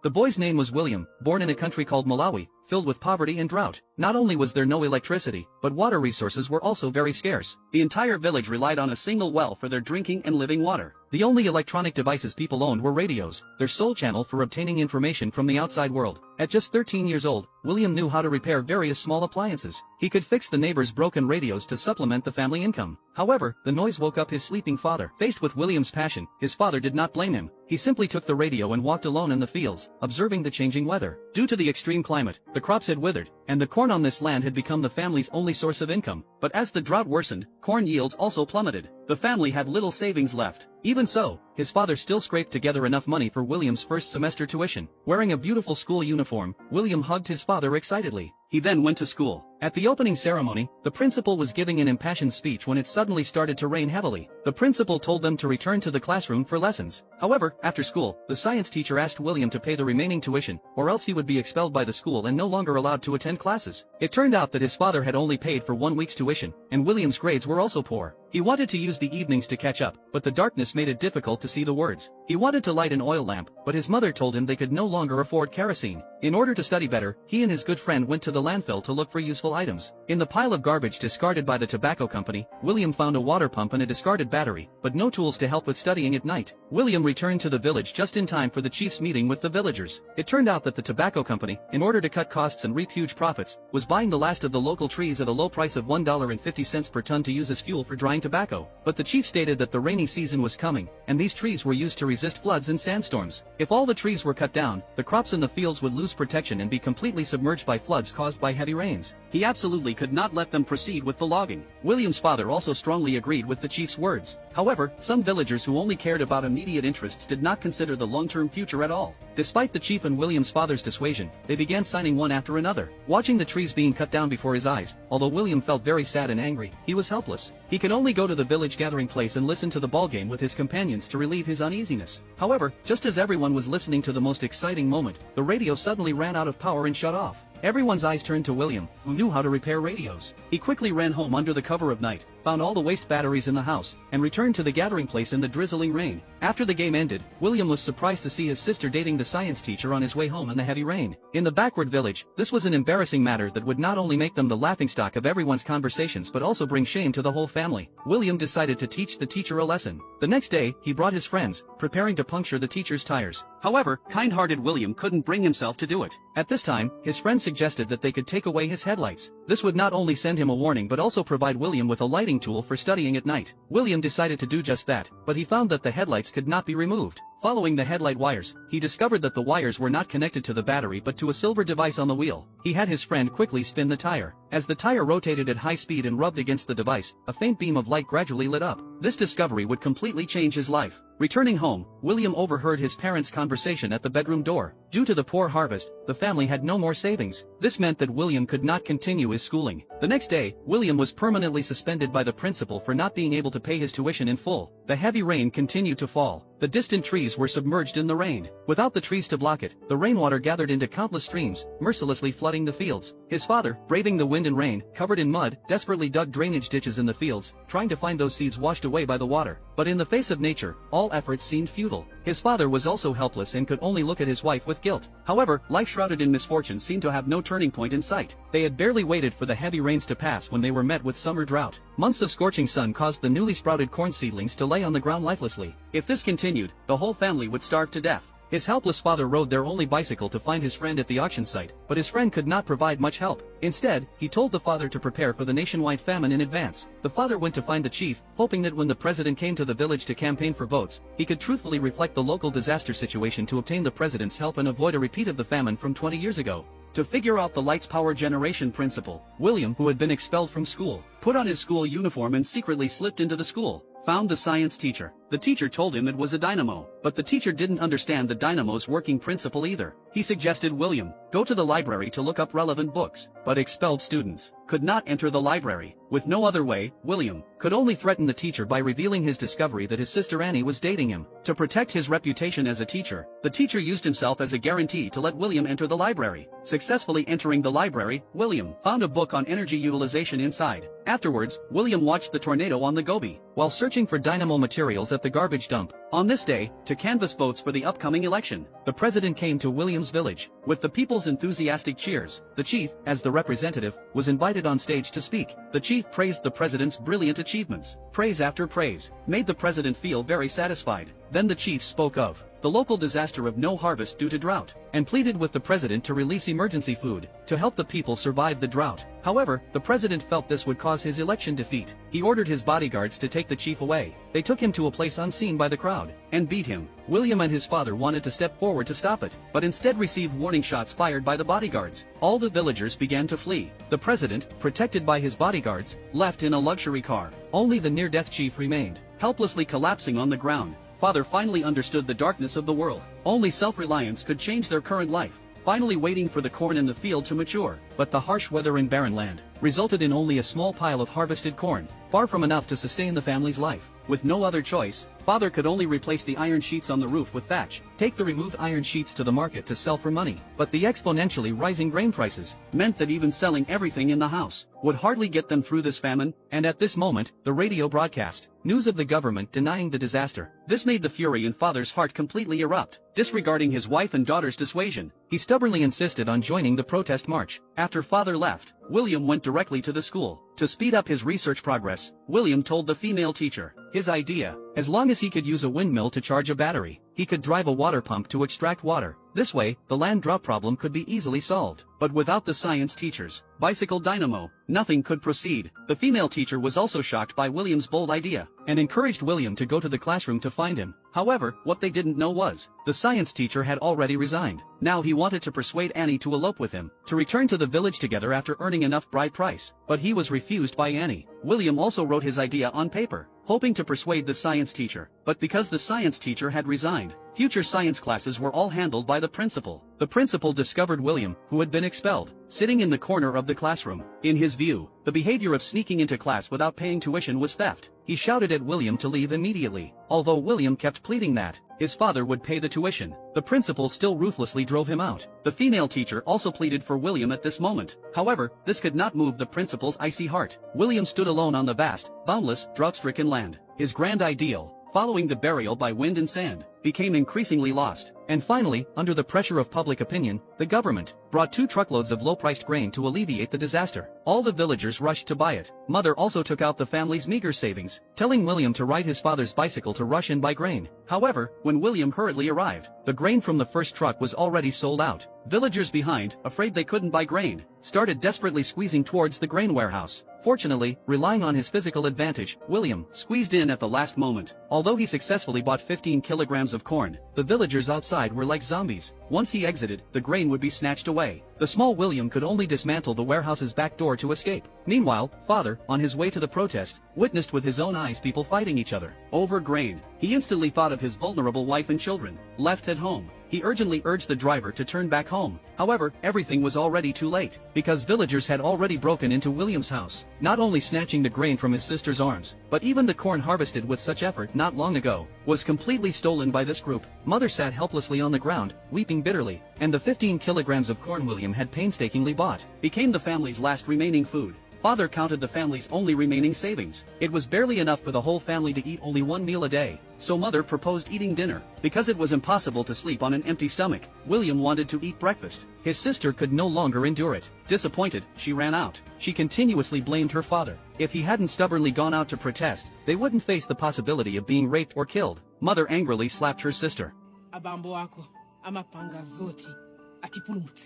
The boy's name was William, born in a country called Malawi, filled with poverty and drought. Not only was there no electricity, but water resources were also very scarce. The entire village relied on a single well for their drinking and living water. The only electronic devices people owned were radios, their sole channel for obtaining information from the outside world. At just 13 years old, William knew how to repair various small appliances. He could fix the neighbors' broken radios to supplement the family income. However, the noise woke up his sleeping father. Faced with William's passion, his father did not blame him. He simply took the radio and walked alone in the fields, observing the changing weather. Due to the extreme climate, the crops had withered, and the corn on this land had become the family's only source of income. But as the drought worsened, corn yields also plummeted. The family had little savings left. Even so, his father still scraped together enough money for William's first semester tuition. Wearing a beautiful school uniform, William hugged his father excitedly. He then went to school. At the opening ceremony, the principal was giving an impassioned speech when it suddenly started to rain heavily. The principal told them to return to the classroom for lessons. However, after school, the science teacher asked William to pay the remaining tuition, or else he would be expelled by the school and no longer allowed to attend classes. It turned out that his father had only paid for 1 week's tuition, and William's grades were also poor. He wanted to use the evenings to catch up, but the darkness made it difficult to see the words. He wanted to light an oil lamp, but his mother told him they could no longer afford kerosene. In order to study better, he and his good friend went to the landfill to look for useful items. In the pile of garbage discarded by the tobacco company, William found a water pump and a discarded battery, but no tools to help with studying at night. William returned to the village just in time for the chief's meeting with the villagers. It turned out that the tobacco company, in order to cut costs and reap huge profits, was buying the last of the local trees at a low price of $1.50 per ton to use as fuel for drying tobacco. But the chief stated that the rainy season was coming, and these trees were used to resist floods and sandstorms. If all the trees were cut down, the crops in the fields would lose protection and be completely submerged by floods caused by heavy rains. He absolutely could not let them proceed with the logging. William's father also strongly agreed with the chief's words. However, some villagers who only cared about immediate interests did not consider the long-term future at all. Despite the chief and William's father's dissuasion, they began signing one after another. Watching the trees being cut down before his eyes, although William felt very sad and angry, he was helpless. He could only go to the village gathering place and listen to the ballgame with his companions to relieve his uneasiness. However, just as everyone was listening to the most exciting moment, the radio suddenly ran out of power and shut off. Everyone's eyes turned to William, who knew how to repair radios. He quickly ran home under the cover of night, found all the waste batteries in the house, and returned to the gathering place in the drizzling rain. After the game ended, William was surprised to see his sister dating the science teacher on his way home in the heavy rain. In the backward village, this was an embarrassing matter that would not only make them the laughingstock of everyone's conversations but also bring shame to the whole family. William decided to teach the teacher a lesson. The next day, he brought his friends, preparing to puncture the teacher's tires. However, kind-hearted William couldn't bring himself to do it. At this time, his friends suggested that they could take away his headlights. This would not only send him a warning but also provide William with a lighting tool for studying at night. William decided to do just that, but he found that the headlights could not be removed. Following the headlight wires, he discovered that the wires were not connected to the battery but to a silver device on the wheel. He had his friend quickly spin the tire. As the tire rotated at high speed and rubbed against the device, a faint beam of light gradually lit up. This discovery would completely change his life. Returning home, William overheard his parents' conversation at the bedroom door. Due to the poor harvest, the family had no more savings. This meant that William could not continue his schooling. The next day, William was permanently suspended by the principal for not being able to pay his tuition in full. The heavy rain continued to fall. The distant trees were submerged in the rain. Without the trees to block it, the rainwater gathered into countless streams, mercilessly flooding the fields. His father, braving the wind and rain, covered in mud, desperately dug drainage ditches in the fields, trying to find those seeds washed away by the water. But in the face of nature, all efforts seemed futile. His father was also helpless and could only look at his wife with guilt. However, life shrouded in misfortune seemed to have no turning point in sight. They had barely waited for the heavy rains to pass when they were met with summer drought. Months of scorching sun caused the newly sprouted corn seedlings to lay on the ground lifelessly. If this continued, the whole family would starve to death. His helpless father rode their only bicycle to find his friend at the auction site, but his friend could not provide much help. Instead, he told the father to prepare for the nationwide famine in advance. The father went to find the chief, hoping that when the president came to the village to campaign for votes, he could truthfully reflect the local disaster situation to obtain the president's help and avoid a repeat of the famine from 20 years ago. To figure out the lights power generation principle, William, who had been expelled from school, put on his school uniform and secretly slipped into the school. Found the science teacher. The teacher told him it was a dynamo, but the teacher didn't understand the dynamo's working principle either. He suggested William go to the library to look up relevant books, but expelled students could not enter the library. With no other way, William could only threaten the teacher by revealing his discovery that his sister Annie was dating him. To protect his reputation as a teacher, the teacher used himself as a guarantee to let William enter the library. Successfully entering the library, William found a book on energy utilization inside. Afterwards, William watched the tornado on the Gobi. While searching for dynamo materials at at the garbage dump. On this day, to canvass votes for the upcoming election, the president came to William's village. With the people's enthusiastic cheers, the chief, as the representative, was invited on stage to speak. The chief praised the president's brilliant achievements. Praise after praise made the president feel very satisfied. Then the chief spoke of the local disaster of no harvest due to drought, and pleaded with the president to release emergency food to help the people survive the drought. However, the president felt this would cause his election defeat. He ordered his bodyguards to take the chief away. They took him to a place unseen by the crowd and beat him. William and his father wanted to step forward to stop it, but instead received warning shots fired by the bodyguards. All the villagers began to flee. The president, protected by his bodyguards, left in a luxury car. Only the near-death chief remained, helplessly collapsing on the ground. Father finally understood the darkness of the world. Only self-reliance could change their current life, finally waiting for the corn in the field to mature. But the harsh weather in barren land resulted in only a small pile of harvested corn, far from enough to sustain the family's life. With no other choice, father could only replace the iron sheets on the roof with thatch, take the removed iron sheets to the market to sell for money. But the exponentially rising grain prices meant that even selling everything in the house would hardly get them through this famine, and at this moment, the radio broadcast news of the government denying the disaster. This made the fury in father's heart completely erupt. Disregarding his wife and daughter's dissuasion, he stubbornly insisted on joining the protest march. After father left, William went directly to the school. To speed up his research progress, William told the female teacher his idea: as long as he could use a windmill to charge a battery, he could drive a water pump to extract water. This way, the land drought problem could be easily solved. But without the science teacher's bicycle dynamo, nothing could proceed. The female teacher was also shocked by William's bold idea, and encouraged William to go to the classroom to find him. However, what they didn't know was, the science teacher had already resigned. Now he wanted to persuade Annie to elope with him, to return to the village together after earning enough bride price. But he was refused by Annie. William also wrote his idea on paper, hoping to persuade the science teacher. But because the science teacher had resigned, future science classes were all handled by the principal. The principal discovered William, who had been expelled, sitting in the corner of the classroom. In his view, the behavior of sneaking into class without paying tuition was theft. He shouted at William to leave immediately. Although William kept pleading that his father would pay the tuition, the principal still ruthlessly drove him out. The female teacher also pleaded for William at this moment. However, this could not move the principal's icy heart. William stood alone on the vast, boundless, drought-stricken land. His grand ideal, following the burial by wind and sand, became increasingly lost. And finally, under the pressure of public opinion, the government brought 2 truckloads of low-priced grain to alleviate the disaster. All the villagers rushed to buy it. Mother also took out the family's meager savings, telling William to ride his father's bicycle to rush and buy grain. However, when William hurriedly arrived, the grain from the first truck was already sold out. Villagers behind, afraid they couldn't buy grain, started desperately squeezing towards the grain warehouse. Fortunately, relying on his physical advantage, William squeezed in at the last moment. Although he successfully bought 15 kilograms of corn, the villagers outside were like zombies. Once he exited, the grain would be snatched away. The small William could only dismantle the warehouse's back door to escape. Meanwhile, father, on his way to the protest, witnessed with his own eyes people fighting each other over grain. He instantly thought of his vulnerable wife and children, left at home. He urgently urged the driver to turn back home. However, everything was already too late, because villagers had already broken into William's house, not only snatching the grain from his sister's arms, but even the corn harvested with such effort not long ago was completely stolen by this group. Mother sat helplessly on the ground, weeping bitterly, and the 15 kilograms of corn William had painstakingly bought became the family's last remaining food. Father counted the family's only remaining savings. It was barely enough for the whole family to eat only 1 meal a day, so Mother proposed eating dinner. Because it was impossible to sleep on an empty stomach, William wanted to eat breakfast. His sister could no longer endure it. Disappointed, she ran out. She continuously blamed her father. If he hadn't stubbornly gone out to protest, they wouldn't face the possibility of being raped or killed. Mother angrily slapped her sister. Abambo wako, amapanga zoti, atipulumutse.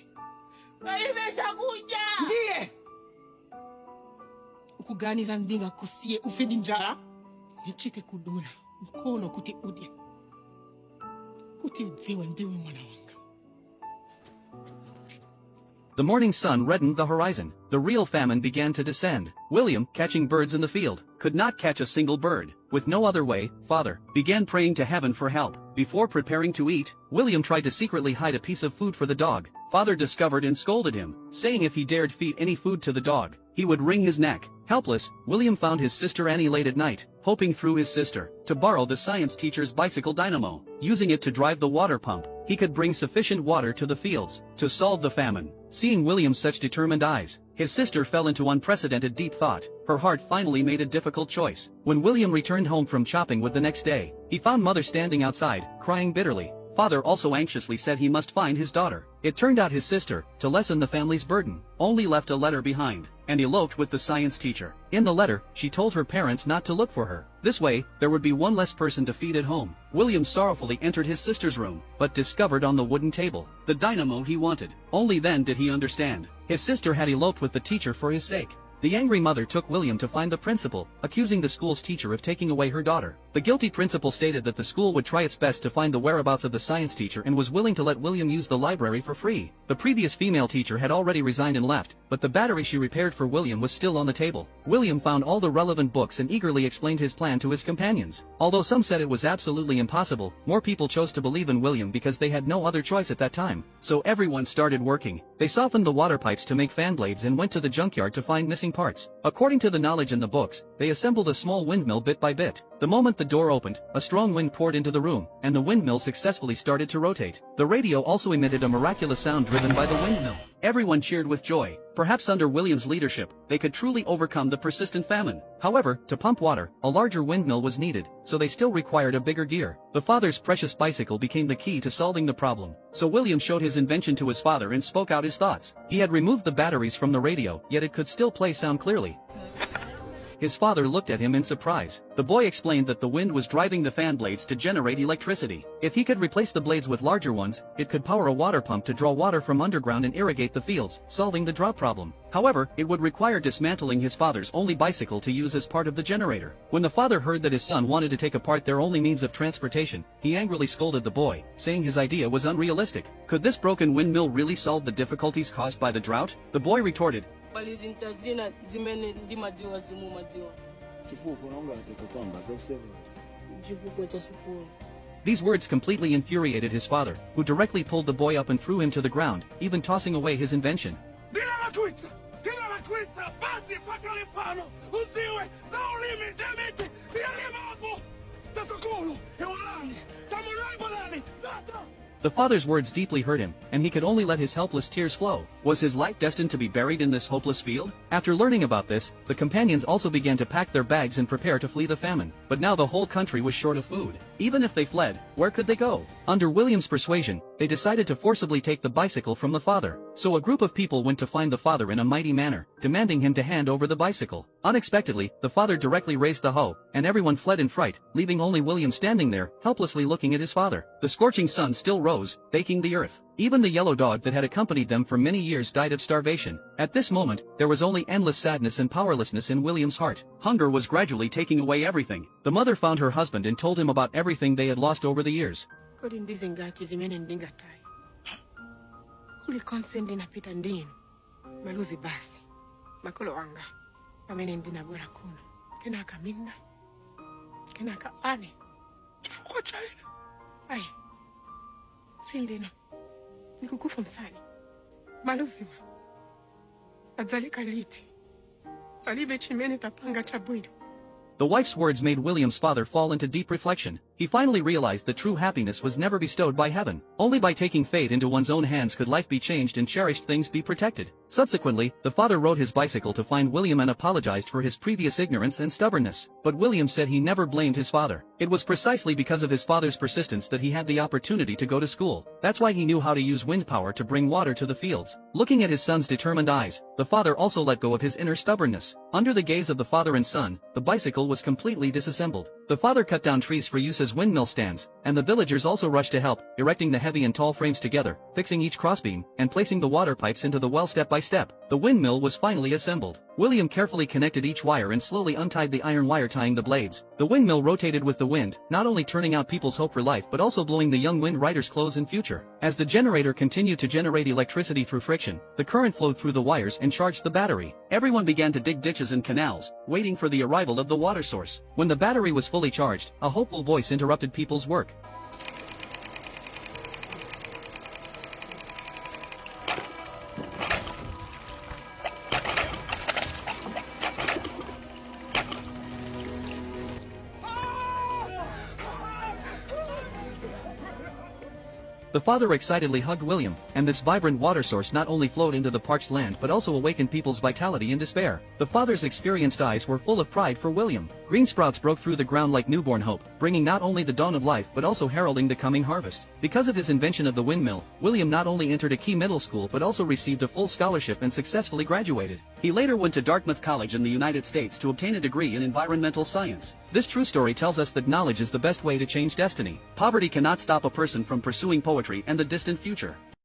Ndiye! Ukuganiza ndinga kusiye ufedi njala, nchite kudula, mkono kuti udye. Kuti udziwa ndiwe mwana wanga. The morning sun reddened the horizon. The real famine began to descend. William, catching birds in the field, could not catch a single bird. With no other way, father began praying to heaven for help. Before preparing to eat, William tried to secretly hide a piece of food for the dog. Father discovered and scolded him, saying if he dared feed any food to the dog, he would wring his neck. Helpless, William found his sister Annie late at night, hoping through his sister to borrow the science teacher's bicycle dynamo. Using it to drive the water pump, he could bring sufficient water to the fields to solve the famine. Seeing William's such determined eyes, his sister fell into unprecedented deep thought. Her heart finally made a difficult choice. When William returned home from chopping wood the next day, he found Mother standing outside, crying bitterly. Father also anxiously said he must find his daughter. It turned out his sister, to lessen the family's burden, only left a letter behind, and eloped with the science teacher. In the letter, she told her parents not to look for her. This way, there would be one less person to feed at home. William sorrowfully entered his sister's room, but discovered on the wooden table the dynamo he wanted. Only then did he understand. His sister had eloped with the teacher for his sake. The angry mother took William to find the principal, accusing the school's teacher of taking away her daughter. The guilty principal stated that the school would try its best to find the whereabouts of the science teacher and was willing to let William use the library for free. The previous female teacher had already resigned and left, but the battery she repaired for William was still on the table. William found all the relevant books and eagerly explained his plan to his companions. Although some said it was absolutely impossible, more people chose to believe in William because they had no other choice at that time. So everyone started working. They softened the water pipes to make fan blades and went to the junkyard to find missing parts. According to the knowledge in the books, they assembled a small windmill bit by bit. The moment the door opened, a strong wind poured into the room, and the windmill successfully started to rotate. The radio also emitted a miraculous sound driven by the windmill. Everyone cheered with joy. Perhaps under William's leadership, they could truly overcome the persistent famine. However, to pump water, a larger windmill was needed, so they still required a bigger gear. The father's precious bicycle became the key to solving the problem. So William showed his invention to his father and spoke out his thoughts. He had removed the batteries from the radio, yet it could still play sound clearly. His father looked at him in surprise. The boy explained that the wind was driving the fan blades to generate electricity. If he could replace the blades with larger ones, it could power a water pump to draw water from underground and irrigate the fields, solving the drought problem. However, it would require dismantling his father's only bicycle to use as part of the generator. When the father heard that his son wanted to take apart their only means of transportation, he angrily scolded the boy, saying his idea was unrealistic. Could this broken windmill really solve the difficulties caused by the drought? The boy retorted, These words completely infuriated his father, who directly pulled the boy up and threw him to the ground, even tossing away his invention. The father's words deeply hurt him, and he could only let his helpless tears flow. Was his life destined to be buried in this hopeless field? After learning about this, the companions also began to pack their bags and prepare to flee the famine. But now the whole country was short of food. Even if they fled, where could they go? Under William's persuasion, they decided to forcibly take the bicycle from the father. So a group of people went to find the father in a mighty manner, demanding him to hand over the bicycle. Unexpectedly, the father directly raised the hoe, and everyone fled in fright, leaving only William standing there, helplessly looking at his father. The scorching sun still rose, baking the earth. Even the yellow dog that had accompanied them for many years died of starvation. At this moment, there was only endless sadness and powerlessness in William's heart. Hunger was gradually taking away everything. The mother found her husband and told him about everything they had lost over the years. Maluzi basi makolo wanga pamene ndinabwera kuno kenaka minda kenaka ane chifukwa cha ine ayi sindina nikukufa msani maluzi adzalika liti palibe chimene tapanga chabwino. The wife's words made William's father fall into deep reflection. He finally realized that true happiness was never bestowed by heaven. Only by taking fate into one's own hands could life be changed and cherished things be protected. Subsequently, the father rode his bicycle to find William and apologized for his previous ignorance and stubbornness. But William said he never blamed his father. It was precisely because of his father's persistence that he had the opportunity to go to school. That's why he knew how to use wind power to bring water to the fields. Looking at his son's determined eyes, the father also let go of his inner stubbornness. Under the gaze of the father and son, the bicycle was completely disassembled. The father cut down trees for use as windmill stands, and the villagers also rushed to help, erecting the heavy and tall frames together, fixing each crossbeam, and placing the water pipes into the well step by step. The windmill was finally assembled. William carefully connected each wire and slowly untied the iron wire tying the blades. The windmill rotated with the wind, not only turning out people's hope for life but also blowing the young wind riders' clothes in future. As the generator continued to generate electricity through friction, the current flowed through the wires and charged the battery. Everyone began to dig ditches and canals, waiting for the arrival of the water source. When the battery was fully charged, a hopeful voice interrupted people's work. The father excitedly hugged William, and this vibrant water source not only flowed into the parched land but also awakened people's vitality and despair. The father's experienced eyes were full of pride for William. Green sprouts broke through the ground like newborn hope, bringing not only the dawn of life but also heralding the coming harvest. Because of his invention of the windmill, William not only entered a key middle school but also received a full scholarship and successfully graduated. He later went to Dartmouth College in the United States to obtain a degree in environmental science. This true story tells us that knowledge is the best way to change destiny. Poverty cannot stop a person from pursuing poetry and the distant future.